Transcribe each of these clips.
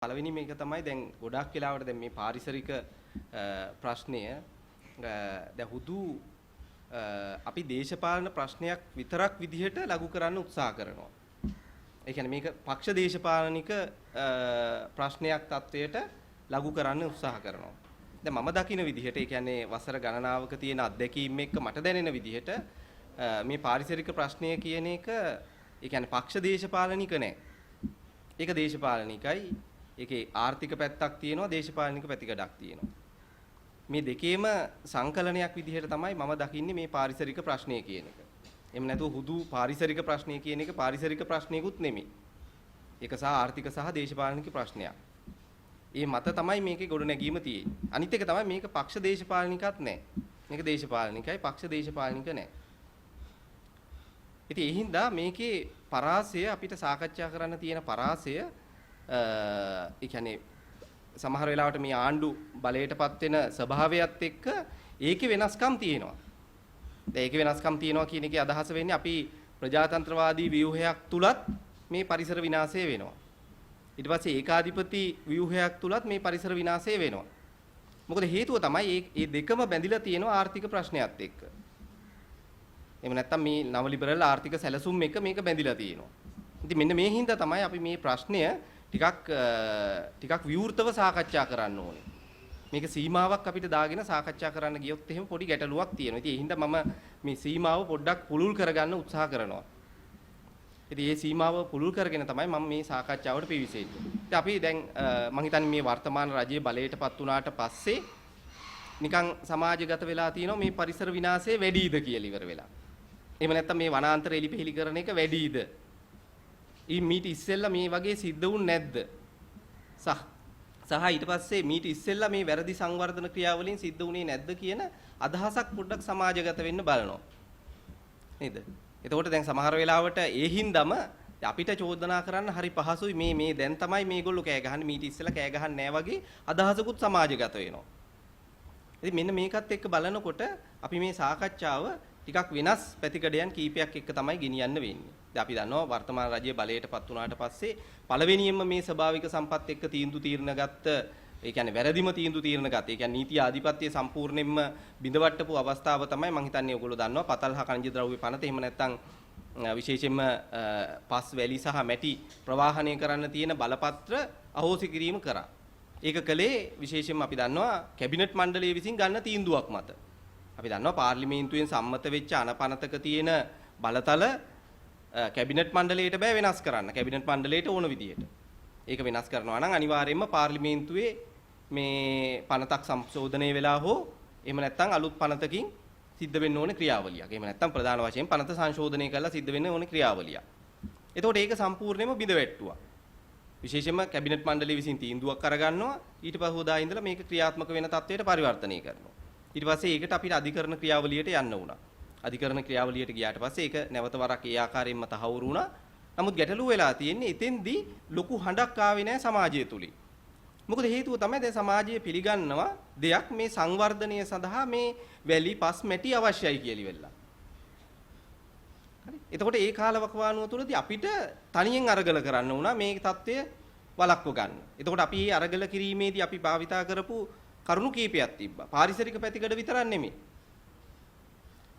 පළවෙනි මේක තමයි දැන් ගොඩක් වෙලාවට දැන් මේ පාරිසරික ප්‍රශ්නය දැන් හුදු අපි දේශපාලන ප්‍රශ්නයක් විතරක් විදිහට ලඝු කරන්න උත්සාහ කරනවා. ඒ කියන්නේ මේක පක්ෂ දේශපාලනික ප්‍රශ්නයක් තත්වයට ලඝු කරන්න උත්සාහ කරනවා. දැන් මම දකින විදිහට ඒ කියන්නේ වසර ගණනාවක තියෙන අත්දැකීම් එක්ක මට දැනෙන විදිහට මේ පාරිසරික ප්‍රශ්නය කියන එක ඒ කියන්නේ පක්ෂ දේශපාලනික නෑ. ඒක දේශපාලනිකයි. ඒකේ ආර්ථික පැත්තක් තියෙනවා දේශපාලනික පැතිකඩක් තියෙනවා. මේ දෙකේම සංකලනයක් විදිහට තමයි මම දකින්නේ මේ පාරිසරික ප්‍රශ්නය කියන එක. එහෙම නැතුව හුදු පාරිසරික ප්‍රශ්නය කියන එක පාරිසරික ප්‍රශ්නයකුත් නෙමෙයි. ඒක සහ ආර්ථික සහ දේශපාලනික ප්‍රශ්නයක්. මේ මත තමයි මේකේ ගොඩනැගීම තියෙන්නේ. අනිත් එක තමයි මේක පක්ෂ දේශපාලනිකත් නෑ. මේක දේශපාලනිකයි පක්ෂ දේශපාලනික නෑ. ඉතින් ඒ හින්දා මේකේ පරාසය අපිට සාකච්ඡා කරන්න තියෙන පරාසය ඒ කියන්නේ සමහර වෙලාවට මේ ආණ්ඩු බලයටපත් වෙන ස්වභාවයත් එක්ක ඒකේ වෙනස්කම් තියෙනවා. දැන් ඒකේ වෙනස්කම් තියෙනවා කියන එකේ අදහස වෙන්නේ අපි ප්‍රජාතන්ත්‍රවාදී ව්‍යුහයක් තුලත් මේ පරිසර විනාශය වෙනවා. ඊට පස්සේ ඒකාධිපති ව්‍යුහයක් තුලත් මේ පරිසර විනාශය වෙනවා. මොකද හේතුව තමයි මේ දෙකම බැඳිලා තියෙනවා ආර්ථික ප්‍රශ්නයත් එක්ක. එහෙම නැත්නම් මේ නව ලිබරල් ආර්ථික සැලසුම් එක මේක බැඳිලා තියෙනවා. ඉතින් මෙන්න මේ හින්දා තමයි අපි මේ ප්‍රශ්නය ටිකක් විවෘතව සාකච්ඡා කරන්න ඕනේ. මේක සීමාවක් අපිට දාගෙන සාකච්ඡා කරන්න ගියොත් එහෙම පොඩි ගැටලුවක් තියෙනවා. ඉතින් ඒ හින්දා මම මේ සීමාව පොඩ්ඩක් පුළුල් කරගන්න උත්සාහ කරනවා. ඉතින් මේ සීමාව පුළුල් කරගෙන තමයි මම මේ සාකච්ඡාවට පිවිසෙන්නේ. ඉතින් අපි දැන් මම හිතන්නේ මේ වර්තමාන රජයේ බලයටපත් වුණාට පස්සේ නිකන් සමාජගත වෙලා තියෙනවා මේ පරිසර විනාශය වැඩිද කියලා ඉවර වෙලා. එහෙම නැත්නම් මේ වනාන්තර එලිපෙහෙලි කරන එක වැඩිද? මීට ඉස්සෙල්ලා මේ වගේ සිද්ධ වුනේ නැද්ද? සහ ඊට පස්සේ මීට ඉස්සෙල්ලා මේ වැරදි සංවර්ධන ක්‍රියාවලින් සිද්ධ වුණේ නැද්ද කියන අදහසක් පොඩ්ඩක් සමාජගත වෙන්න බලනවා. නේද? එතකොට දැන් සමහර වෙලාවට ඒ හින්දාම අපිට චෝදනා කරන්න හරි පහසුයි මේ දැන් තමයි මේගොල්ලෝ කෑ ගහන්නේ මීට ඉස්සෙල්ලා කෑ ගහන්නේ නැහැ වගේ අදහසකුත් සමාජගත වෙනවා. ඉතින් මෙන්න මේකත් එක්ක බලනකොට අපි මේ සාකච්ඡාව ටිකක් වෙනස් පැතිකඩයන් කීපයක් එක්ක තමයි ගෙනියන්න වෙන්නේ. දැන් අපි දන්නවා වර්තමාන රජයේ බලයටපත් වුණාට පස්සේ පළවෙනියෙන්ම මේ ස්වභාවික සම්පත් එක්ක තීන්දුව ගත්ත ඒ කියන්නේ වැරදිම තීන්දුව ගත්ත. ඒ කියන්නේ නීති ආධිපත්‍ය සම්පූර්ණයෙන්ම බිඳවට්ටපු අවස්ථාව තමයි මම හිතන්නේ ඔයගොල්ලෝ දන්නවා පතල් හා khනිජ ද්‍රව්‍ය පනත. එහෙම නැත්නම් විශේෂයෙන්ම පස් වැලි සහ මැටි ප්‍රවාහනය කරන්න තියෙන බලපත්‍ර අහෝසි කිරීම කරා. ඒක කළේ විශේෂයෙන්ම අපි දන්නවා කැබිනට් මණ්ඩලය විසින් ගන්න තීන්දුවක් මත. අපි දන්නවා පාර්ලිමේන්තුවෙන් සම්මත වෙච්ච අනපනතක තියෙන බලතල කැබිනට් මණ්ඩලයට බෑ වෙනස් කරන්න. කැබිනට් මණ්ඩලයට ඕන විදියට. ඒක වෙනස් කරනවා නම් අනිවාර්යයෙන්ම පාර්ලිමේන්තුවේ මේ පනතක් සංශෝධනය වෙලා හෝ එහෙම නැත්නම් අලුත් පනතකින් සිද්ධ වෙන්න ඕනේ ක්‍රියාවලියක්. එහෙම නැත්නම් ප්‍රධාන වශයෙන් පනත සංශෝධනය කරලා සිද්ධ වෙන්න ඕනේ ක්‍රියාවලියක්. එතකොට ඒක සම්පූර්ණයෙන්ම බිඳවැට්ටුවා. විශේෂයෙන්ම කැබිනට් මණ්ඩලය විසින් තීන්දුවක් අරගන්නවා. ඊට පහුවදා ඉඳලා මේක ක්‍රියාත්මක වෙන තත්ත්වයට පරිවර්තනය කරනවා. ඊට පස්සේ ඒකට අපිට අධිකරණ ක්‍රියාවලියට යන්න වුණා. අධිකරණ ක්‍රියාවලියට ගියාට පස්සේ ඒක නැවත වරක් ඒ ආකාරයෙන්ම තහවුරු වුණා. නමුත් ගැටලුව වෙලා තියෙන්නේ එතෙන්දී ලොකු හඬක් ආවේ නැහැ සමාජය තුලින්. මොකද හේතුව තමයි දැන් සමාජය පිළිගන්නවා දෙයක් මේ සංවර්ධනය සඳහා මේ වැලි පස් මැටි අවශ්‍යයි කියලා ඉවෙලා. හරි. එතකොට ඒ කාලවකවානුව තුලදී අපිට තනියෙන් අරගල කරන්න වුණා මේ தত্ত্বය වළක්ව ගන්න. එතකොට අපි මේ අරගල කිරීමේදී අපි භාවිතා කරපු කරුණු කීපයක් තිබ්බා. පාරිසරික පැතිකඩ විතරක් නෙමෙයි.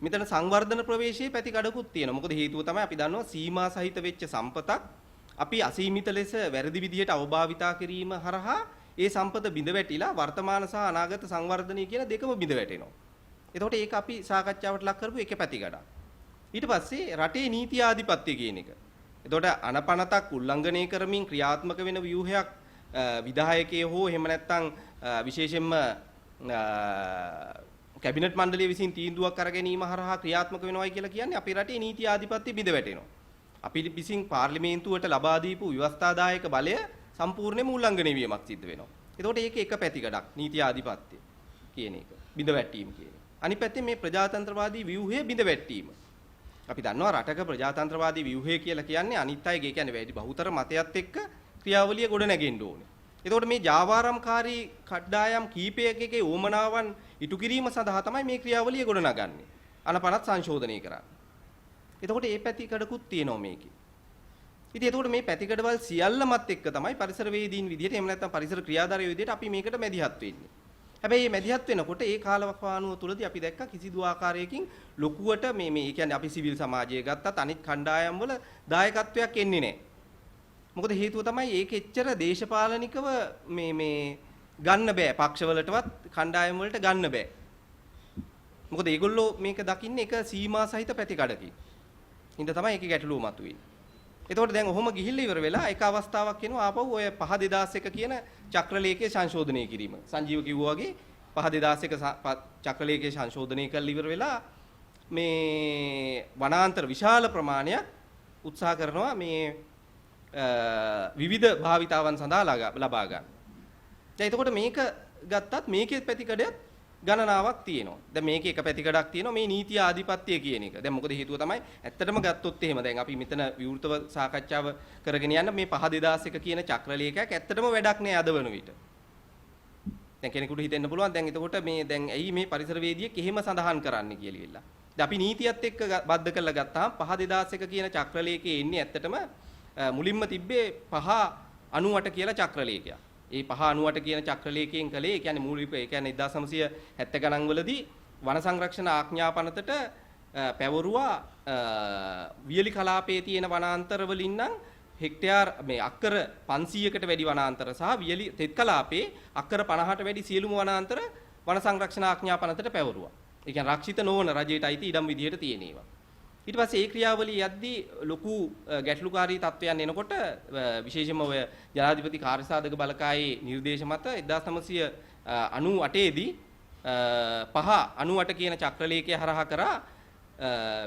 මෙතන සංවර්ධන ප්‍රවේශයේ පැතිකඩකුත් තියෙනවා. මොකද හේතුව තමයි අපි දන්නවා සීමා සහිත වෙච්ච සම්පතක් අපි අසීමිත ලෙස වැරදි විදිහට අවභාවිතා කිරීම හරහා ඒ සම්පත බිඳ වැටිලා වර්තමාන සහ අනාගත සංවර්ධනය කියන දෙකම බිඳ වැටෙනවා. එතකොට ඒක අපි සාකච්ඡාවට ලක් කරපු එක පැතිකඩක්. ඊට පස්සේ රටේ නීති ආධිපත්‍ය කියන එක. එතකොට අනපනතක් උල්ලංඝනය කරමින් ක්‍රියාත්මක වෙන ව්‍යුහයක් විධායකයේ හෝ එහෙම නැත්නම් විශේෂයෙන්ම කැබිනට් මණ්ඩලය විසින් තීන්දුවක් අර ගැනීම හරහා ක්‍රියාත්මක වෙනවයි කියලා කියන්නේ අපේ රටේ නීති ආධිපත්‍ය බිඳ වැටෙනවා. අපි විසින් පාර්ලිමේන්තුවට ලබා දීපු ව්‍යවස්ථාදායක බලය සම්පූර්ණයෙන්ම උල්ලංඝනය වීමක් සිද්ධ වෙනවා. එතකොට ඒක එක පැතිකඩක් නීති ආධිපත්‍ය කියන එක බිඳ වැටීම කියන එක. අනිත් පැත්තේ මේ ප්‍රජාතන්ත්‍රවාදී ව්‍යුහය බිඳ වැටීම. අපි දන්නවා රටක ප්‍රජාතන්ත්‍රවාදී ව්‍යුහය කියලා කියන්නේ අනිත් අයගේ කියන්නේ වැඩි බහුතර මතයත් එක්ක ක්‍රියාවලිය ගොඩ නැගෙන්න ඕනේ. එතකොට මේ ජාවාරම්කාරී කණ්ඩායම් කීපයකගේ ඕමනාවන් ඉටු කිරීම සඳහා තමයි මේ ක්‍රියාවලිය ගොඩනගන්නේ. අනපනත් සංශෝධනය කරන්නේ. එතකොට මේ පැතිකඩකුත් තියෙනවා මේකේ. ඉතින් එතකොට මේ පැතිකඩවල් සියල්ලමත් එක්ක තමයි පරිසර වේදීන් විදිහට එහෙම නැත්නම් පරිසර ක්‍රියාදාරය විදිහට අපි මේකට මැදිහත් වෙන්නේ. හැබැයි මේ මැදිහත් වෙනකොට ඒ කාලවකවානුව තුළදී අපි දැක්ක කිසිදු ආකාරයකින් ලොකුවට මේ කියන්නේ අපි සිවිල් සමාජය ගත්තත් අනිත් කණ්ඩායම් වල දායකත්වයක් එන්නේ නැහැ. මොකද හේතුව තමයි ඒක එච්චර දේශපාලනිකව මේ ගන්න බෑ. පක්ෂවලටවත් කණ්ඩායම් වලට ගන්න බෑ. මොකද ඒගොල්ලෝ මේක දකින්නේ එක සීමා සහිත පැතිකඩකින්. හින්දා තමයි ඒකේ ගැටලුව මතුවෙන්නේ. එතකොට දැන් ඔහොම ගිහිල්ලා ඉවර වෙලා එක අවස්ථාවක් එනවා ආපහු ඔය 5/2001 කියන චක්‍රලේඛය සංශෝධනය කිරීම. සංජීව කිව්වා වගේ 5/2001 චක්‍රලේඛය සංශෝධනය කරලා ඉවර වෙලා මේ වනාන්තර විශාල ප්‍රමාණයක් උත්සාහ කරනවා මේ විවිධ භාවිතාවන් සඳහා ලබා ගන්න. දැන් එතකොට මේක ගත්තත් මේකේ පැතිකඩයක් ගණනාවක් තියෙනවා. දැන් මේකේ එක පැතිකඩක් තියෙනවා මේ නීතිය ආධිපත්‍ය කියන එක. දැන් මොකද හේතුව තමයි ඇත්තටම ගත්තොත් එහෙම දැන් අපි මෙතන විවෘතව සාකච්ඡාව කරගෙන යන්න මේ 5/2001 කියන චක්‍රලේඛයක් ඇත්තටම වැඩක් නෑ අද වන විට. දැන් කෙනෙකුට හිතෙන්න පුළුවන් දැන් එතකොට මේ දැන් ඇයි මේ පරිසරවේදියෙක් එහෙම සඳහන් කරන්න කියලා ඉල්ලා. දැන් අපි නීතියත් එක්ක බද්ධ කරලා ගත්තාම 5/2001 කියන චක්‍රලේඛයේ ඉන්නේ ඇත්තටම මුලින්ම තිබ්බේ 5/98 කියලා චක්‍රලේඛයක්. ඒ 5/98 කියන චක්‍රලේඛයෙන් කලේ ඒ කියන්නේ මූලික ඒ කියන්නේ 1970 ගණන් වලදී වන සංරක්ෂණ ආඥාපනතට පැවරුවා වියලි කලාපයේ තියෙන වනාන්තර වලින් නම් හෙක්ටයාර් මේ අක්කර 500කට වැඩි වනාන්තර සහ වියලි තෙත් කලාපයේ අක්කර 50ට වැඩි සියලුම වනාන්තර වන සංරක්ෂණ ආඥාපනතට පැවරුවා. ඒ කියන්නේ රක්ෂිත නොවන රජයට අයිති ඉඩම් විදිහට තියෙන ඒවා. ඊට පස්සේ ඒ ක්‍රියාවලිය යද්දී ලොකු ගැටලුකාරී තත්ත්වයන් එනකොට විශේෂයෙන්ම ඔය ජනාධිපති කාර්යසාධක බලකායේ නිර්දේශ මත 1998 දී 5/98 කියන චක්‍රලේඛය හරහා කරා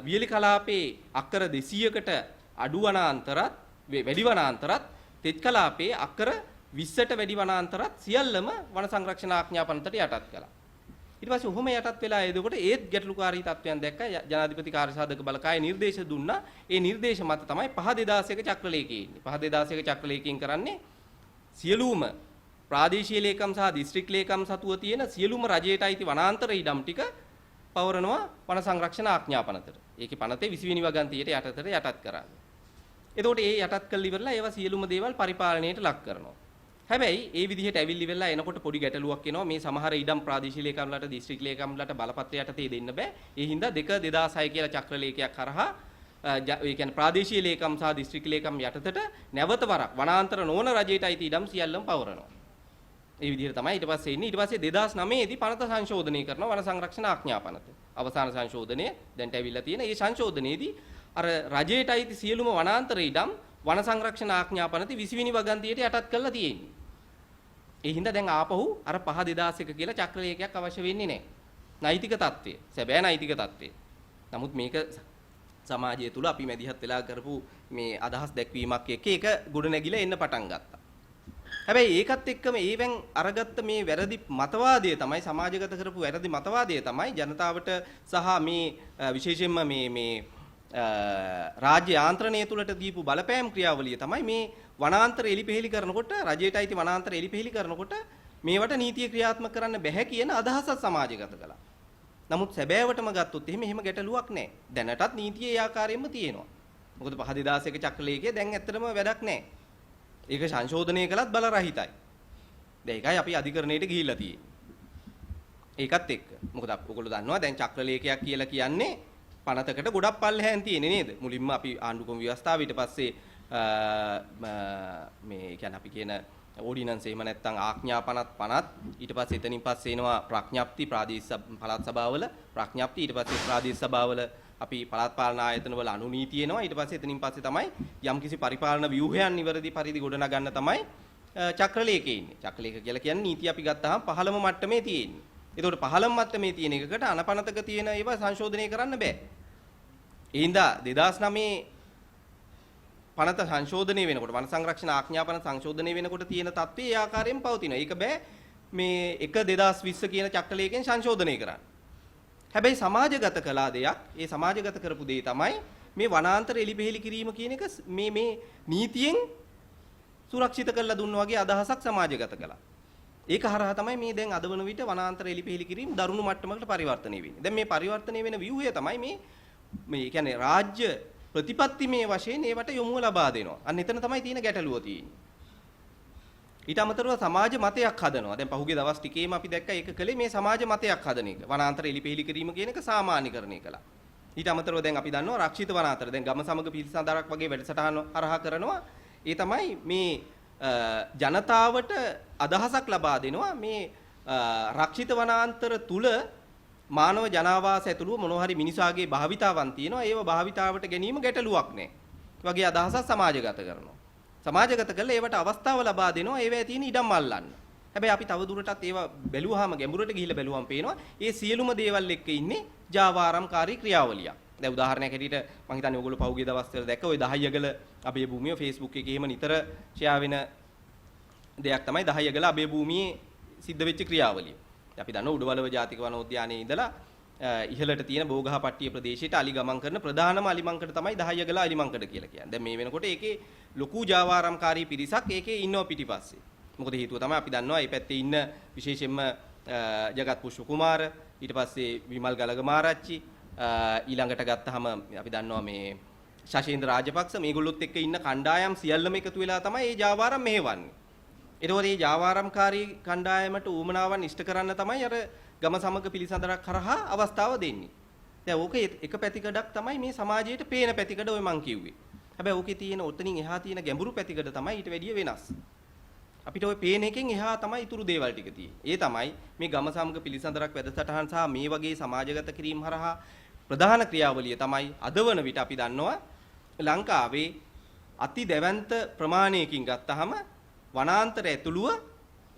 වියලි කලාපයේ අක්කර 200කට අඩු වනාන්තරත් වැඩි වනාන්තරත් තෙත් කලාපයේ අක්කර 20ට වැඩි වනාන්තරත් සියල්ලම වන සංරක්ෂණ ආඥාපනතට යටත් කළා. ඊට පස්සේ ඔහොම යටත් වෙලා එතකොට ඒත් ගැටලුකාරී තත්ත්වයන් දැක්ක ජනාධිපති කාර්යසාධක බලකාය නිර්දේශ දුන්නා. ඒ නිර්දේශ මත තමයි 5/2001 චක්‍රලේඛයේ ඉන්නේ. 5/2001 චක්‍රලේඛයෙන් කරන්නේ සියලුම ප්‍රාදේශීය ලේකම් සහ දිස්ත්‍රික් ලේකම් සතුව තියෙන සියලුම රජයට අයිති වනාන්තර ඉඩම් ටික පවරනවා වන සංරක්ෂණ ආඥාපනතට. ඒකේ පනතේ 20 වෙනි වගන්තියට යටතට යටත් කරන්නේ. එතකොට ඒ යටත් කළ ඉවරලා ඒවා සියලුම දේවල් පරිපාලනයට ලක් කරනවා. හැබැයි ඒ විදිහට ඇවිල්ලි වෙලා එනකොට පොඩි ගැටලුවක් එනවා. මේ සමහර ඉඩම් ප්‍රාදේශීය ලේකම්ලට දිස්ත්‍රික් ලේකම්ලට බලපත්‍රය යටතේ දෙන්න බෑ. ඒ හින්දා 2006 කියලා චක්‍රලේඛයක් කරහා ඒ කියන්නේ ප්‍රාදේශීය ලේකම් සහ දිස්ත්‍රික් ලේකම් යටතට නැවත වරක් වනාන්තර නොවන රජයට අයිති ඉඩම් සියල්ලම පවරනවා. ඒ විදිහට තමයි ඊට පස්සේ ඉන්නේ. ඊට පස්සේ 2009 දී පනත සංශෝධනය කරනවා වන සංරක්ෂණ ආඥාපනත. අවසාන සංශෝධනය දැන්ට ඇවිල්ලා තියෙන. ඒ සංශෝධනයේදී අර රජයට අයිති සියලුම වනාන්තර ඉඩම් වන සංරක්ෂණ ආඥාපනති 20 වෙනි වගන්තියට යටත් කරලා තියෙන්නේ. ඒ හින්දා දැන් ආපහු අර 5/2001 කියලා චක්‍රලේඛයක් අවශ්‍ය වෙන්නේ නැහැ. නෛතික தත්ත්වය. සැබෑ නෛතික தත්ත්වය. නමුත් මේක සමාජය තුල අපි මැදිහත් වෙලා කරපු මේ අදහස් දැක්වීමක් එක්ක ඒක ගොඩ නැගිලා එන්න පටන් ගත්තා. හැබැයි ඒකත් එක්කම ඒවෙන් අරගත්ත මේ වැරදි මතවාදය තමයි සමාජගත කරපු වැරදි මතවාදය තමයි ජනතාවට සහ මේ විශේෂයෙන්ම මේ රාජ්‍ය යාන්ත්‍රණය තුලට දීපු බලපෑම් ක්‍රියාවලිය තමයි මේ වනාන්තර එලිපෙහෙලි කරනකොට රජයට අයිති වනාන්තර එලිපෙහෙලි කරනකොට මේවට නීතිය ක්‍රියාත්මක කරන්න බැහැ කියන අදහසක් සමාජගත කළා. නමුත් සැබෑවටම ගත්තොත් එහෙම ගැටලුවක් නැහැ. දැනටත් නීතිය ඒ ආකාරයෙන්ම තියෙනවා. මොකද 5/2001 චක්‍රලේඛය දැන් ඇත්තටම වැඩක් නැහැ. ඒක සංශෝධනය කළත් බල රහිතයි. දැන් ඒකයි අපි අධිකරණයට ගිහිල්ලා තියෙන්නේ. ඒකත් එක්ක. මොකද ඔයගොල්ලෝ දන්නවා දැන් චක්‍රලේඛයක් කියලා කියන්නේ පනතකට ගොඩක් පල්ලෙහාන් තියෙන්නේ නේද? මුලින්ම අපි ආණ්ඩුක්‍රම ව්‍යවස්ථාව ඊට පස්සේ මේ කියන්නේ අපි කියන ඕඩිනන්ස් එහෙම නැත්නම් ආඥා පනත් ඊට පස්සේ එතනින් පස්සේ එනවා ප්‍රඥප්ති ප්‍රාදේශීය පළාත් සභාවල ප්‍රඥප්ති ඊට පස්සේ ප්‍රාදේශීය සභාවල අපි පළාත් පාලන ආයතනවල අනුනීති එනවා ඊට පස්සේ එතනින් පස්සේ තමයි යම්කිසි පරිපාලන ව්‍යුහයන් නිවැරදි පරිදි ගොඩනගන්න තමයි චක්‍රලේඛයේ ඉන්නේ. චක්‍රලේඛ කියලා කියන්නේ නීති අපි ගත්තාම 15ම මට්ටමේ තියෙන්නේ. ඒතකොට 15ම මට්ටමේ තියෙන එකකට අනපනතක තියෙන ඒවා සංශෝධනය කරන්න බෑ. ඒ හින්දා 2009 පනත සංශෝධනය වෙනකොට වන සංරක්ෂණ ආඥාපන සංශෝධනය වෙනකොට තියෙන තත්ත්වය ඒ ආකාරයෙන් පවතිනවා. ඒක බෑ මේ 1/2020 කියන චක්‍රලේඛයෙන් සංශෝධනය කරන්න. හැබැයි සමාජගත කළා දෙයක්. ඒ සමාජගත කරපු දේ තමයි මේ වනාන්තර එලිපෙහෙලි කිරීම කියන එක මේ නීතියෙන් සුරක්ෂිත කරලා දුන්න වගේ අදහසක් සමාජගත කළා. ඒක හරහා තමයි මේ දැන් අද වන විට වනාන්තර එලිපෙහෙලි කිරීම දරුණු මට්ටමකට පරිවර්තනය වෙන්නේ. දැන් මේ පරිවර්තනය වෙන ව්‍යුහය තමයි මේ කියන්නේ රාජ්‍ය ප්‍රතිපත්තිමේ වශයෙන් ඒවට යොමුව ලබා දෙනවා. අන්න එතන තමයි තියෙන ගැටලුව තියෙන්නේ. ඊට අමතරව සමාජ මතයක් හදනවා. දැන් පහුගිය දවස් ටිකේම අපි දැක්කා ඒක කලේ මේ සමාජ මතයක් හදන එක. වනාන්තර එලිපෙහෙලි කිරීම කියන එක සාමාන්‍යකරණය කළා. ඊට අමතරව දැන් අපි දන්නවා රක්ෂිත වනාන්තර. දැන් ගම සමග පිළිසඳරක් වගේ වැඩසටහන් හරහා කරනවා. ඒ තමයි මේ ජනතාවට අදහසක් ලබා දෙනවා මේ රක්ෂිත වනාන්තර තුල මානව ජනාවාස ඇතුළු මොනවා හරි මිනිසාගේ භාවිතාවන් තියෙනවා. ඒව භාවිතාවට ගැනීම ගැටලුවක් නෑ. වගේ අදහසක් සමාජගත කරනවා. සමාජගත කළා ඒවට අවස්ථාව ලබා දෙනවා ඒවැය තියෙන ඉඩම් අල්ලන්න. හැබැයි අපි තව දුරටත් ඒවා බැලුවාම ගැඹුරට ගිහිල්ලා බැලුවම පේනවා ඒ සියලුම දේවල් එක්ක ඉන්නේ ජාවාරම්කාරී ක්‍රියාවලිය. දැන් උදාහරණයක් හැටියට මම හිතන්නේ ඔයගොල්ලෝ පහුගිය දවස්වල දැක්ක ওই 10 යගල අබේ භූමිය Facebook එකේ එහෙම නිතර ෂෙයා වෙන දෙයක් තමයි 10 යගල අබේ භූමියේ සිද්ධ වෙච්ච ක්‍රියාවලිය. අපි දන්නවා උඩවලව ජාතික වනෝද්‍යානයේ ඉඳලා ඉහළට තියෙන බෝගහපට්ටිය ප්‍රදේශයට අලි ගමන් කරන ප්‍රධානම අලිමංකඩ තමයි 10 යගල අලිමංකඩ කියලා කියන්නේ. දැන් මේ වෙනකොට ඒකේ ලොකු ජාවාරම්කාරී පිරිසක් ඒකේ ඉන්නවා පිටිපස්සේ. මොකද හේතුව තමයි අපි දන්නවා මේ පැත්තේ ඉන්න විශේෂයෙන්ම ජගත් පුෂ්ප කුමාර ඊට පස්සේ විමල් ගලගමාරච්චි ඊළඟට ගත්තාම අපි දන්නවා මේ ශෂේන්ද්‍ර රාජපක්ෂ මේගොල්ලොත් එක්ක ඉන්න කණ්ඩායම් සියල්ලම එකතු වෙලා තමයි මේ ජාවාරම් මෙහෙවන්නේ. ඒතකොට මේ ජාවාරම්කාරී කණ්ඩායමට ඌමනාවන් ඉෂ්ට කරන්න තමයි අර ගම සමග පිළිසඳරක් කරහා අවස්ථාව දෙන්නේ. දැන් ඕක එක පැතිකඩක් තමයි මේ සමාජයට පේන පැතිකඩ ඔය මං කිව්වේ. හැබැයි ඕකේ තියෙන ඔතනින් එහා තියෙන ගැඹුරු පැතිකඩ තමයි ඊට වැඩිය වෙනස්. අපිට ওই පේන එකෙන් එහා තමයි ඊතුරු දේවල් ටික තියෙන්නේ. ඒ තමයි මේ ගම සමග පිළිසඳරක් වැඩසටහන් සහ මේ වගේ සමාජගත කිරීම හරහා ප්‍රධාන ක්‍රියාවලිය තමයි අද වන විට අපි දන්නවා ලංකාවේ අති දැවැන්ත ප්‍රමාණයකින් ගත්තහම වනාන්තර ඇතුළුව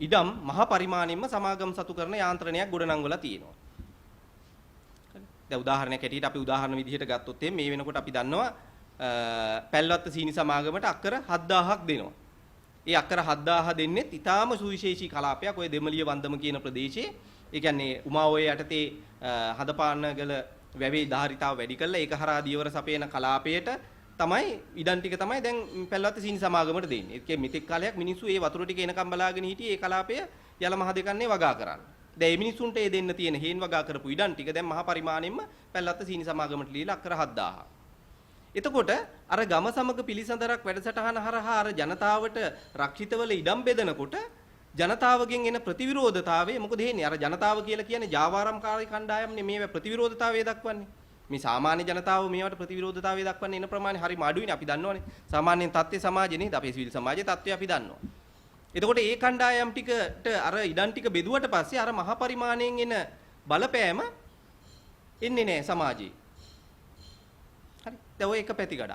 ඉඩම් මහ පරිමාණයෙන්ම සමාගම් සතු කරන යාන්ත්‍රණයක් ගොඩනංවලා තියෙනවා. දැන් උදාහරණයක් ඇටියට අපි උදාහරණ විදිහට ගත්තොත් මේ වෙනකොට අපි දන්නවා පැල්වත්ත සීනි සමාගමට අක්කර 7000ක් දෙනවා. ඒ අක්කර 7000 දෙන්නෙත් ඊටාම සුවිශේෂී කලාපයක් ඔය දෙමළිය වන්දම කියන ප්‍රදේශයේ. ඒ කියන්නේ උමාඔය යටතේ හදපාන්නගල වැවේ ධාරිතාව වැඩි කළා ඒක හරහා දියවර සපේන කලාපයට තමයි ඉඩම් ටික තමයි දැන් පැල්වත්ත සීනි සමාගමට දෙන්නේ. ඒකේ මෙතෙක් කාලයක් මිනිස්සු ඒ වතුර ටික එනකම් බලාගෙන හිටියේ ඒ කලාපය යල මහ දෙකන්නේ වගා කරන්න. දැන් මේ මිනිස්සුන්ට ඒ දෙන්න තියෙන හේන් වගා කරපු ඉඩම් ටික දැන් මහ පරිමාණයෙන්ම පැල්වත්ත සීනි සමාගමට ලියලා අක්කර 7000. එතකොට අර ගම සමග පිළිසඳරක් වැඩසටහන හරහා අර ජනතාවට රක්ෂිතවල ඉඩම් බෙදනකොට ජනතාවගෙන් එන ප්‍රතිවිරෝධතාවය මොකද වෙන්නේ? අර ජනතාව කියලා කියන්නේ ජාවාරම්කාරී කණ්ඩායම්නේ මේ ප්‍රතිවිරෝධතාවය දක්වන්නේ. මේ සාමාන්‍ය ජනතාව මේවට ප්‍රතිවිරෝධතාවය දක්වන්නේ එන ප්‍රමාණය හරිම අඩුයිනේ අපි දන්නවනේ. සාමාන්‍යයෙන් තත්ත්ව සමාජේ නේද? අපේ සිවිල් සමාජයේ තත්ත්වය අපි දන්නවා. එතකොට ඒ කණ්ඩායම් ටිකට අර ඉඩම් ටික බෙදුවට පස්සේ අර මහ පරිමාණයෙන් එන බලපෑම එන්නේ නැහැ සමාජයේ. හරි. දැන් ඔය එක පැතිකඩක්.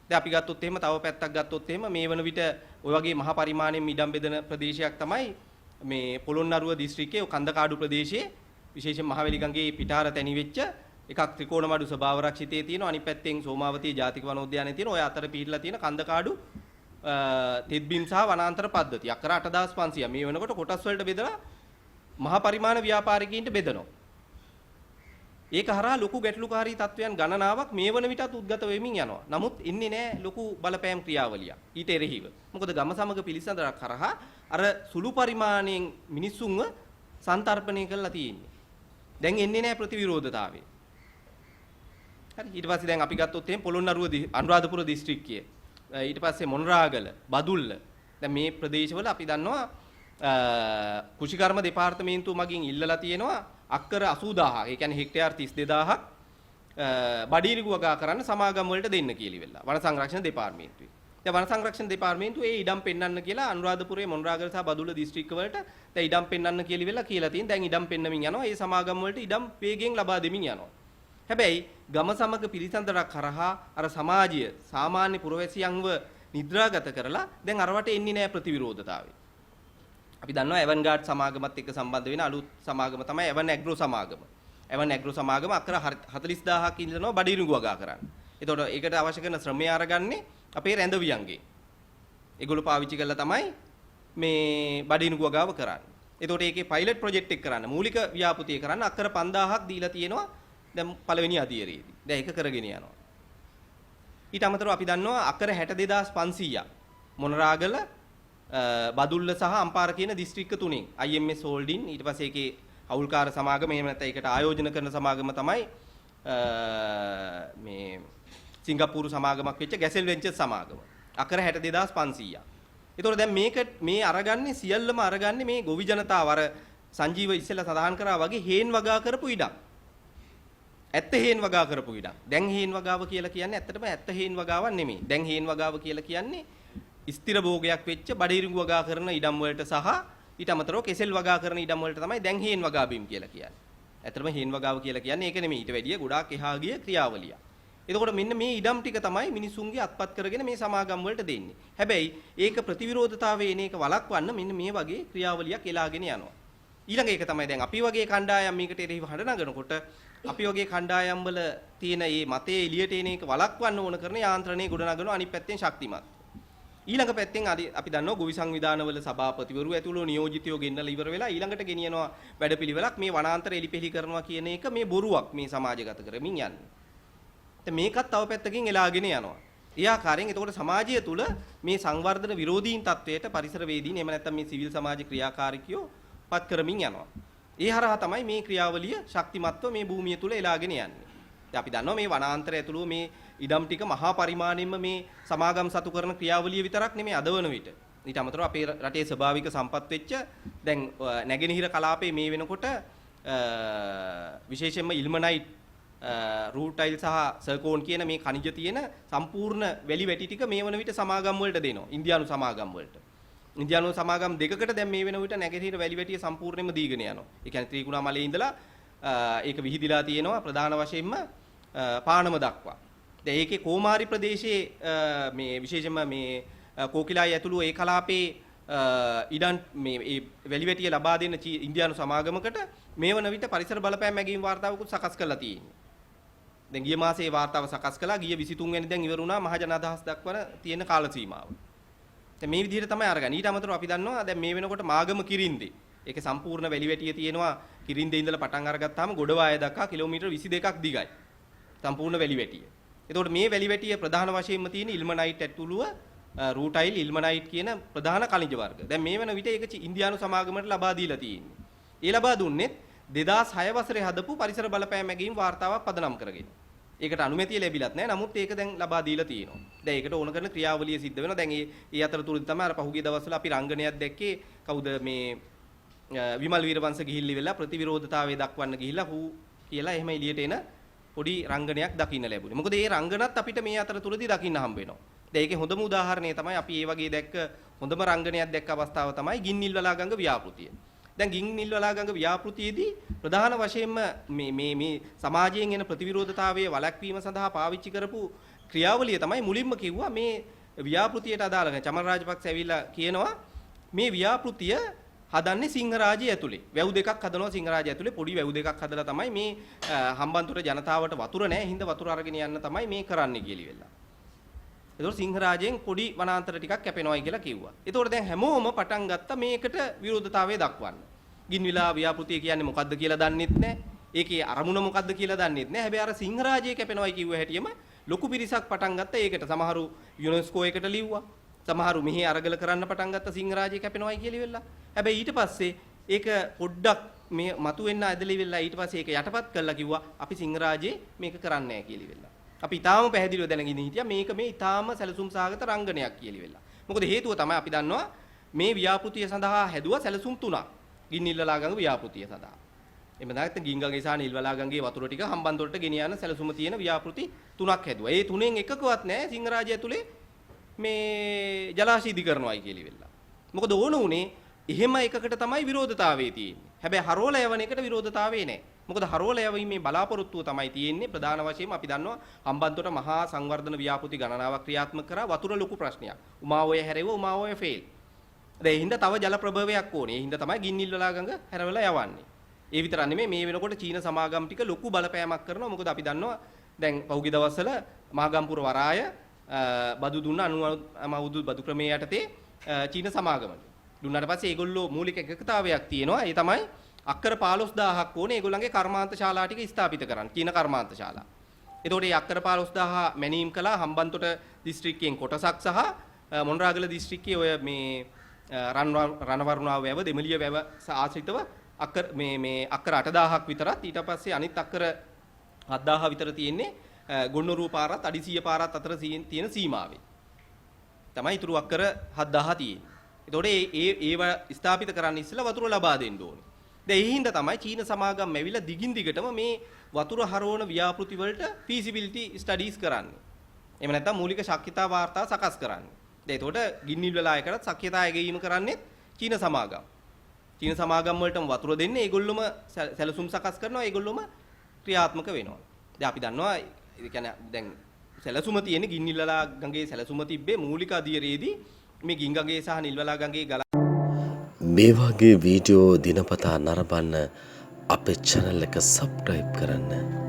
දැන් අපි ගත්තොත් එහෙම තව පැත්තක් ගත්තොත් එහෙම මේ වන විට ඔය වගේ මහ පරිමාණයෙන් ඉඩම් බෙදෙන ප්‍රදේශයක් තමයි මේ පොළොන්නරුව දිස්ත්‍රික්කයේ කන්දකාඩු ප්‍රදේශයේ විශේෂයෙන් මහවැලි ගඟේ පිටාර තැනි වෙච්ච එකක් ත්‍රිකෝණමඩු ස්වභාව රක්ෂිතයේ තියෙනවා අනිත් පැත්තෙන් සෝමාවතී ජාතික වනෝද්‍යානයේ තියෙන ඔය අතර පිහිටලා තියෙන කන්දකාඩු තෙත්බිම් සහ වනාන්තර පද්ධතිය අක්කර 8500 මේ වෙනකොට කොටස් වලට බෙදලා මහ පරිමාණ ව්‍යාපාරිකයින්ට බෙදනවා. ඒක හරහා ලොකු ගැටලුකාරී තත්වයන් ගණනාවක් මේ වන විටත් උද්ගත වෙමින් යනවා. නමුත් ඉන්නේ නැහැ ලොකු බලපෑම් ක්‍රියාවලියක් ඊට එරෙහිව. මොකද ගම සමග පිළිසඳරක් කරහා අර සුළු පරිමාණයෙන් මිනිස්සුන්ව සන්තර්පණය කරලා තියෙන්නේ. දැන් එන්නේ නැහැ ප්‍රතිවිරෝධතාවය. හරි ඊට පස්සේ දැන් අපි ගත්තොත් එහෙනම් පොළොන්නරුව අනුරාධපුර දිස්ත්‍රික්කය ඊට පස්සේ මොනරාගල බදුල්ල දැන් මේ ප්‍රදේශවල අපි දන්නවා කුෂිකර්ම දෙපාර්තමේන්තුව මගින් ඉල්ලලා තියෙනවා අක්කර 80000 ඒ කියන්නේ හෙක්ටයාර් 32000ක් බඩීරිගු වගා කරන්න සමාගම් වලට දෙන්න කියලා ඉවෙලා වන සංරක්ෂණ දෙපාර්තමේන්තුවේ. දැන් වන සංරක්ෂණ දෙපාර්තමේන්තුව ඒ ඉඩම් පෙන්වන්න කියලා අනුරාධපුරයේ මොනරාගල සහ බදුල්ල දිස්ත්‍රික්ක වලට දැන් ඉඩම් පෙන්වන්න කියලා ඉවෙලා කියලා තියෙන. දැන් ඉඩම් පෙන්වමින් යනවා. ඒ සමාගම් වලට ඉඩම් වේගෙන් ලබා දෙමින් යනවා. හැබැයි ගම සමග පිළිසඳරක් කරහා අර සමාජය සාමාන්‍ය පුරවැසියන්ව නිද්‍රාගත කරලා දැන් අරවට එන්නේ නැහැ ප්‍රතිවිරෝධතාවය. අපි දන්නවා එවන්ගාඩ් සමාගමත් එක්ක සම්බන්ධ වෙන අලුත් සමාගම තමයි එවන් ඇග්‍රෝ සමාගම. එවන් ඇග්‍රෝ සමාගම අක්කර 40000ක් ඉල්ලනවා බඩිරුඟු වගා කරන්න. එතකොට ඒකට අවශ්‍ය කරන ශ්‍රමය අරගන්නේ අපේ රැඳවියන්ගේ. ඒගොල්ලෝ පාවිච්චි කරලා තමයි මේ බඩිරුඟු වගාව කරන්නේ. එතකොට ඒකේ පයිලට් ප්‍රොජෙක්ට් එක කරන්න මූලික ව්‍යාපෘතිය කරන්න අක්කර 5000ක් දීලා තියෙනවා. දැන් පළවෙනි අධීරයේදී. දැන් ඒක කරගෙන යනවා. ඊට අමතරව අපි දන්නවා අක්කර 62500ක් මොනරාගල බදුල්ල සහ අම්පාර කියන දිස්ත්‍රික්ක තුනෙන් IMS හෝල්ඩින් ඊට පස්සේ ඒකේ අවුල්කාර සමාගම එහෙම නැත්නම් ඒකට ආයෝජන කරන සමාගම තමයි මේ සිංගප්පූරු සමාගමක් වෙච්ච ගැසෙල් වෙන්චර්ස් සමාගම. අකර 62500ක්. ඒතකොට දැන් මේක මේ අරගන්නේ සියල්ලම අරගන්නේ මේ ගොවි ජනතාව අර සංජීව ඉස්සෙල්ලා සඳහන් කරා වගේ හේන් වගා කරපු ඉඩම්. ඇත්ත හේන් වගා කරපු ඉඩම්. දැන් හේන් වගාව කියලා කියන්නේ ඇත්තටම ඇත්ත හේන් වගාවක් නෙමෙයි. දැන් හේන් වගාව කියලා කියන්නේ ස්ථිර භෝගයක් වෙච්ච බඩිරිඟු වගා කරන ඉඩම් වලට සහ ඊට අමතරව කෙසෙල් වගා කරන ඉඩම් වලට තමයි දැන් හේන් වගා බීම් කියලා කියන්නේ. ඇත්තටම හේන් වගාව කියලා කියන්නේ ඒක නෙමෙයි. ඊට වැඩිය ගොඩාක් එහා ගිය ක්‍රියාවලියක්. එතකොට මෙන්න මේ ඉඩම් ටික තමයි මිනිසුන්ගේ අත්පත් කරගෙන මේ සමාගම් වලට දෙන්නේ. හැබැයි ඒක ප්‍රතිවිරෝධතාවයේ එන එක වළක්වන්න මෙන්න මේ වගේ ක්‍රියාවලියක් එලාගෙන යනවා. ඊළඟ එක තමයි දැන් අපි වගේ කණ්ඩායම් මේකට එරෙහිව හඬ නගනකොට අපි වගේ කණ්ඩායම් වල තියෙන මේ මතයේ එළියට එන එක වළක්වන්න ඕන කරන යාන්ත්‍රණය ගොඩනගනවා අනිත් පැත්තෙන් ශක්තිමත්. ඊළඟ පැත්තෙන් අපි දන්නවා ගොවි සංවිධානවල සභාපතිවරු ඇතුළු නියෝජිතයෝ ගෙන්නලා ඉවර වෙලා ඊළඟට ගෙනියනවා වැඩපිළිවෙලක් මේ වනාන්තර එලිපෙලි කරනවා කියන එක මේ බොරුවක් මේ සමාජගත කරමින් යන්නේ. දැන් මේකත් තව පැත්තකින් එලාගෙන යනවා. ඒ ආකාරයෙන් එතකොට සමාජය තුළ මේ සංවර්ධන විරෝධීන් තත්වයට පරිසරවේදීන් එහෙම නැත්නම් මේ සිවිල් සමාජ ක්‍රියාකාරීකයෝ පත් කරමින් යනවා. ඒ හරහා තමයි මේ ක්‍රියාවලිය ශක්තිමත්ව මේ භූමිය තුළ එලාගෙන යන්නේ. දැන් අපි දන්නවා මේ වනාන්තර ඇතුළු මේ ඉඩම් ටික මහා පරිමාණයෙන්ම මේ සමාගම් සතු කරන ක්‍රියාවලිය විතරක් නෙමෙයි අද වන විට. ඊට අමතරව අපේ රටේ ස්වභාවික සම්පත් වෙච්ච දැන් නැගෙනහිර කලාපයේ මේ වෙනකොට විශේෂයෙන්ම ඉල්මනයිට් රූටයිල් සහ සර්කෝන් කියන මේ ඛනිජ තියෙන සම්පූර්ණ වැලි වැටි ටික මේ වන විට සමාගම් වලට දෙනවා. ඉන්දියානු සමාගම් වලට. ඉන්දියානු සමාගම් දෙකකට දැන් මේ වෙන විට නැගෙනහිර වැලි වැටිය සම්පූර්ණයෙන්ම දීගෙන යනවා. ඒ කියන්නේ ත්‍රිකුණාමලයේ ඉඳලා ඒක විහිදිලා තියෙනවා ප්‍රධාන වශයෙන්ම පානම දක්වා. දැන් ඒකේ කෝමාරි ප්‍රදේශයේ මේ විශේෂයෙන්ම මේ කෝකිලායි ඇතුළු ඒ කලාපේ ඉඩම් මේ වැලි වැටිය ලබා දෙන ඉන්දියානු සමාගමකට මේ වන විට පරිසර බලපෑම් මැගීම් වාර්තාවකුත් සකස් කරලා තියෙනවා. දැන් ගිය මාසේ වාර්තාව සකස් කළා. ගිය 23 වෙනි දැන් ඉවර වුණා මහජන අදහස් දක්වන තියෙන කාල සීමාව. දැන් මේ විදිහට තමයි අරගන්නේ. ඊට අමතරව අපි දන්නවා දැන් මේ වෙනකොට මාගම කිරින්දේ. ඒකේ සම්පූර්ණ වැලි වැටිය තියෙනවා කිරින්දේ ඉඳලා පටන් අරගත්තාම ගොඩවාය දක්වා කිලෝමීටර් 22ක් දිගයි. සම්පූර්ණ වැලි වැටිය. එතකොට මේ වැලි වැටිය ප්‍රධාන වශයෙන්ම තියෙන ඉල්මනයිට් ඇතුළුව රූටයිල් ඉල්මනයිට් කියන ප්‍රධාන ඛනිජ වර්ග. දැන් මේ වෙන විට ඒක ඉන්දියානු සමාගමකට ලබා දීලා තියෙන්නේ. ඒ ලබා දුන්නේ 2006 වසරේ හදපු පරිසර බලපෑම් මැගීම් වාර්තාවක් පදනම් කරගෙන. ඒකට අනුමැතිය ලැබිලත් නැහැ. නමුත් ඒක දැන් ලබා දීලා තියෙනවා. දැන් ඒකට ඕන කරන ක්‍රියාවලිය සිද්ධ වෙනවා. දැන් ඒ අතරතුරදී තමයි අර පහුගිය දවස්වල අපි රංගනයක් දැක්කේ. කවුද මේ විමල් වීරවංශ ගිහිල්ලි වෙලා ප්‍රතිවිරෝධතාවය දක්වන්න ගිහිල්ලා හූ කියලා එහෙම එළියට එන පොඩි රංගනයක් දකින්න ලැබුණේ. මොකද මේ රංගනත් අපිට මේ අතරතුරදී දකින්න හම්බ වෙනවා. දැන් ඒකේ හොඳම උදාහරණය තමයි අපි මේ වගේ දැක්ක හොඳම රංගනයක් දැක්ක අවස්ථාව තමයි ගින්නිල්වලා ගඟ ව්‍යාපෘතිය. දැන් ගින්නිල්වලා ගඟ ව්‍යාපෘතියේදී ප්‍රධාන වශයෙන්ම මේ සමාජයෙන් එන ප්‍රතිවිරෝධතාවයේ වළක්වීම සඳහා පාවිච්චි කරපු ක්‍රියාවලිය තමයි මුලින්ම කිව්වා මේ ව්‍යාපෘතියට අදාළ නැහැ. චමල් රාජපක්ෂ ඇවිල්ලා කියනවා මේ ව්‍යාපෘතිය හදන්නේ සිංහරාජය ඇතුලේ. වැව් දෙකක් හදනවා සිංහරාජය ඇතුලේ. පොඩි වැව් දෙකක් හදලා තමයි මේ හම්බන්තොට ජනතාවට වතුර නැහැ. හින්දා වතුර අරගෙන යන්න තමයි මේ කරන්නේ කියලා වෙලා. ඒතකොට සිංහරාජයෙන් පොඩි වනාන්තර ටිකක් කැපෙනවායි කියලා කිව්වා. ඒතකොට දැන් හැමෝම පටන් ගත්තා මේකට විරෝධතාවය දක්වන්න. ගින්විලා ව්‍යාපෘතිය කියන්නේ මොකද්ද කියලා දන්නෙත් නැහැ. ඒකේ අරමුණ මොකද්ද කියලා දන්නෙත් නැහැ. හැබැයි අර සිංහරාජය කැපෙනවායි කිව්ව හැටියෙම ලොකු පිරිසක් පටන් ගත්තා ඒකට. සමහරු යුනෙස්කෝ එකට ලිව්වා. සමහරු මෙහි අරගල කරන්න පටන් ගත්ත සිංහරාජය කැපෙනවායි කියලා වෙලා. හැබැයි ඊට පස්සේ ඒක පොඩ්ඩක් මේ මතුවෙන්න ඇදලි වෙලා ඊට පස්සේ ඒක යටපත් කළා කිව්වා අපි සිංහරාජයේ මේක කරන්නේ නැහැ කියලා වෙලා. අපි ඊටාම පැහැදිලිව දැනගෙන හිටියා මේක මේ ඊටාම සැලසුම් සහගත රංගනයක් කියලා වෙලා. මොකද හේතුව තමයි අපි දන්නවා මේ ව්‍යාපෘතිය සඳහා හැදුවා සැලසුම් තුනක්. ගින්නිල්වලා ගඟ ව්‍යාපෘතිය සඳහා. එහෙම නැත්නම් ගින්ගගේ සහ නිල්වලා ගඟේ වතුර ටික හම්බන්තොටට ගෙන යන සැලසුම තියෙන ව්‍යාපෘති තුනක් හැදුවා. ඒ තුනෙන් එකකවත් නැහැ සිංහරාජය ඇතුලේ මේ ජලාශය ඉදි කරනවායි කියලා වෙලා. මොකද ඕන උනේ එහෙම එකකට තමයි විරෝධතාවය තියෙන්නේ. හැබැයි හරෝල යවන එකට විරෝධතාවය නැහැ. මොකද හරෝල යවීමේ බලාපොරොත්තුව තමයි තියෙන්නේ ප්‍රධාන වශයෙන්ම අපි දන්නවා හම්බන්තොට මහා සංවර්ධන ව්‍යාපෘති ගණනාවක් ක්‍රියාත්මක කරා වතුර ලොකු ප්‍රශ්නයක්. උමාවය හැරෙව උමාවය ෆේල්. ඒ හින්දා තව ජල ප්‍රභවයක් ඕනේ. ඒ හින්දා තමයි ගින්නිල්වලා ගඟ හැරවලා යවන්නේ. ඒ විතර නෙමෙයි මේ වෙනකොට චීන සමාගම් ටික ලොකු බලපෑමක් කරනවා. මොකද අපි දන්නවා දැන් පහුගිය දවස්වල මාගම්පුර වරාය බදු දුන්න අනුමවුදු බදු ක්‍රමයේ යටතේ චීන සමාගමට. දුන්නාට පස්සේ ඒගොල්ලෝ මූලික එකකතාවයක් තියෙනවා. ඒ තමයි අක්කර 15000ක් ඕනේ ඒගොල්ලන්ගේ කර්මාන්ත ශාලා ටික ස්ථාපිත කරන්න. චීන කර්මාන්ත ශාලා. එතකොට මේ අක්කර 15000 මැනීම් කළා හම්බන්තොට දිස්ත්‍රික්කයෙන් කොටසක් සහ මොණරාගල දිස්ත්‍රික්කයේ ඔය මේ රණවරුණාව වැව දෙමළිය වැව ආශ්‍රිතව අක්කර මේ අක්කර 8000ක් විතරත් ඊට පස්සේ අනිත් අක්කර 7000 විතර තියෙන්නේ ගොන්නොරුව පාරත් අඩිසිය පාරත් අතර තියෙන සීමාවේ. තමයි ඊටු අක්කර 7000 තියෙන්නේ. ඒතකොට ඒව ස්ථාපිත කරන්න ඉස්සෙල්ලා වතුර ලබා දෙන්න ඕනේ. දැන් ඒ හින්දා තමයි චීන සමාගම් ඇවිල්ලා දිගින් දිගටම මේ වතුර හරවන ව්‍යාපෘති වලට feasibility studies කරන්නේ. එහෙම නැත්නම් මූලික ශක්්‍යතා වාර්තා සකස් කරන්නේ. දැන් ඒතකොට ගින්නිල් වලායකටත් ශක්්‍යතා ඇගීම කරන්නේ චීන සමාගම්. චීන සමාගම් වලටම වතුර දෙන්නේ ඒගොල්ලොම සැලසුම් සකස් කරනවා ඒගොල්ලොම ක්‍රියාත්මක වෙනවා. දැන් අපි දන්නවා ඒ කියන්නේ දැන් සැලසුම තියෙන ගින්නිල්වලා ගඟේ සැලසුම තිබ්බේ මූලික අධීරයේදී මේ ගින්ගඟේ සහ නිල්වලා ගඟේ ගල මේ වගේ වීඩියෝ දිනපතා නරඹන්න අපේ channel එක subscribe කරන්න.